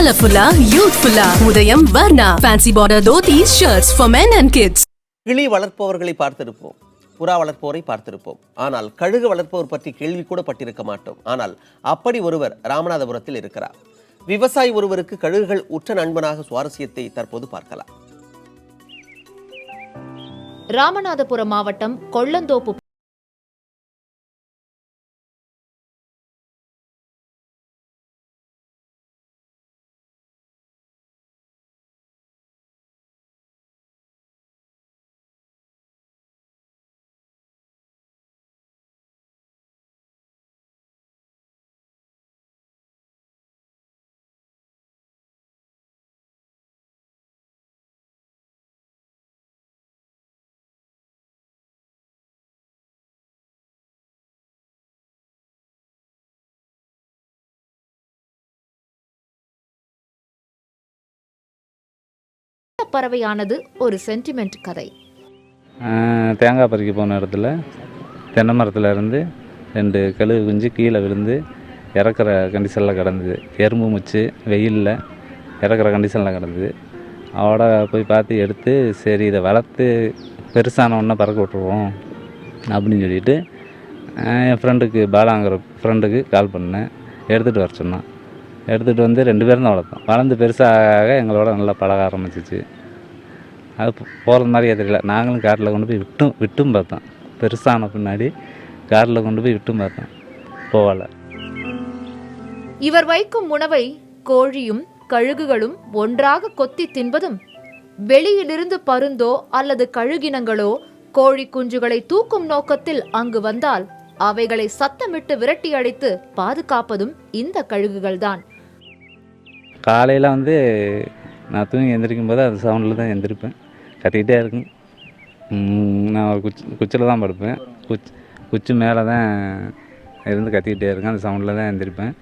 Colorfula, youthfula. Udayam Varna. Fancy border dhotis, shirts for men and kids. கிளி வளர்ப்பவர்களை பார்த்திருப்போம், புறா வளர்ப்போரை பார்த்திருப்போம். ஆனால் கழுகு வளர்ப்பவர் பற்றி கேள்வி கூட பட்டிருக்க மாட்டோம். ஆனால் அப்படி ஒருவர் ராமநாதபுரத்தில் இருக்கிறார். விவசாயி ஒருவருக்கு கழுகுகள் உற்ற நண்பனாக சுவாரஸ்யத்தை தற்போது பார்க்கலாம். ராமநாதபுரம் மாவட்டம் கொள்ளந்தோப்பு பறவையானது ஒரு சென்டிமெண்ட் கதை. தேங்காய் பறிக்க போன இடத்துல தென்னை மரத்தில் இருந்து 2 கழுகு குஞ்சு கீழே விழுந்து இறக்குற கண்டிஷனில் கிடந்தது. எறும்பு முச்சு வெயிலில் இறக்குற கண்டிஷனில் கிடந்தது. அவட போய் பார்த்து எடுத்து சரி இதை வளர்த்து பெருசான ஒன்றை பறக்க விட்ருவோம் அப்படின்னு சொல்லிட்டு என் ஃப்ரெண்டுக்கு பாலாங்கிற ஃப்ரெண்டுக்கு கால் பண்ணேன். எடுத்துகிட்டு வர சொன்னான். எடுத்துகிட்டு வந்து 2 பேரும் தான் வளர்த்தோம். வளர்ந்து பெருசாக எங்களோட நல்லா பழக ஆரம்பிச்சிச்சு. அது போகிறது மாதிரியே தெரியல. நாங்களும் காட்டில் கொண்டு போய் விட்டும் பார்த்தோம். பெருசான பின்னாடி காட்டில் கொண்டு போய் விட்டும் பார்த்தோம், போகலை. இவர் வைக்கும் உணவை கோழியும் கழுகுகளும் ஒன்றாக கொத்தி தின்பதும், வெளியிலிருந்து பருந்தோ அல்லது கழுகினங்களோ கோழி குஞ்சுகளை தூக்கும் நோக்கத்தில் அங்கு வந்தால் அவைகளை சத்தமிட்டு விரட்டி அடித்து பாதுகாப்பதும் இந்த கழுகுகள்தான். காலையில் வந்து நான் தூங்கி எந்திரிக்கும் போது அது சவுண்டில் தான் எந்திரிப்பேன். கத்திக்கிட்டே இருக்கும். நான் ஒரு குச்சியில் தான் படுப்பேன். குச்சி மேலே தான் இருந்து கத்திக்கிட்டே இருக்கேன். அந்த சவுண்டில் தான் எந்திரிப்பேன்.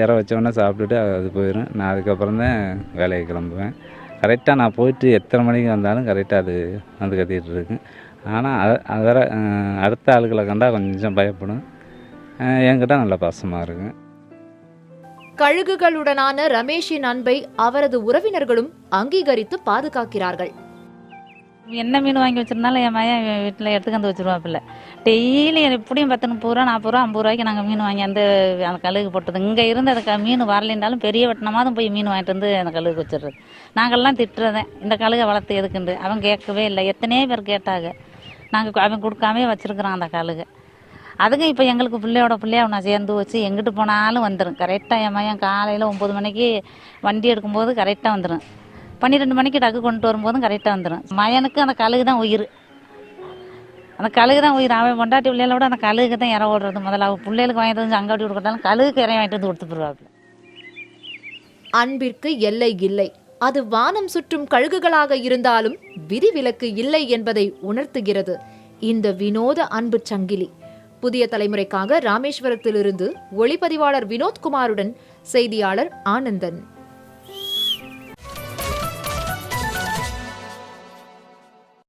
இற வச்சோடனே சாப்பிட்டுட்டு அது போயிடும். நான் அதுக்கப்புறம் தான் வேலையை கிளம்புவேன். கரெக்டாக நான் போயிட்டு எத்தனை மணிக்கு வந்தாலும் கரெக்டாக அது வந்து கத்திக்கிட்டு இருக்கும். ஆனால் அது வேறு அடுத்த ஆளுகளை கண்டால் கொஞ்சம் பயப்படும். என்கிட்ட நல்ல பாசமாக இருக்கும். கழுகுகளுடனான ரமேஷின் அன்பை அவரது உறவினர்களும் அங்கீகரித்து பாதுகாக்கிறார்கள். என்ன மீன் வாங்கி வச்சிருந்தாலும் என் மையன் வீட்டில் எடுத்துக்கு வந்து வச்சிருவாப்பில்ல. டெய்லி எப்படியும் 10, 30 ரூபா, 40 ரூபா, 50 ரூபாய்க்கு நாங்கள் மீன் வாங்கி அந்த கழுகு போட்டது. இங்கே இருந்து அந்த மீன் வரலைன்னாலும் பெரிய வட்டனமாதும் போய் மீன் வாங்கிட்டு வந்து அந்த கழுகு வச்சிடுறது. நாங்கள்லாம் திட்டுறதேன், இந்த கழுகை வளர்த்து எதுக்குண்டு. அவன் கேட்கவே இல்லை. எத்தனையோ பேர் கேட்டாங்க. நாங்கள் அவன் கொடுக்காமே வச்சிருக்கிறான் அந்த கழுகை. அதுங்க இப்போ எங்களுக்கு பிள்ளையா நான் சேர்ந்து வச்சு எங்கிட்டு போனாலும் வந்துடும். கரெக்டாக என் மையன் காலையில் 9 மணிக்கு வண்டி எடுக்கும்போது கரெக்டாக வந்துடும். 12 மணிக்கு டக்கு கொண்டு வரும்போதும் கரெக்டாக வந்துடும். மயனுக்கு அந்த கழுகு தான் உயிர். அந்த கழுகு தான் உயிர். அவன் பொண்டாட்டி பிள்ளைகளோட அந்த கழுகு தான் இற ஓடுறது. முதல்ல அவள் பிள்ளைகளுக்கு வாங்கிட்டு வந்து அங்காட்டி கொடுத்தாலும் கழுகுக்கு இறைய வாங்கிட்டு வந்து கொடுத்து போடுவாப்புல. அன்பிற்கு எல்லை இல்லை. அது வானம் சுற்றும் கழுகுகளாக இருந்தாலும் விதிவிலக்கு இல்லை என்பதை உணர்த்துகிறது இந்த வினோத அன்பு சங்கிலி. புதிய தலைமுறைக்காக ராமேஸ்வரத்திலிருந்து ஒளிப்பதிவாளர் வினோத்குமாருடன் செய்தியாளர் ஆனந்தன்.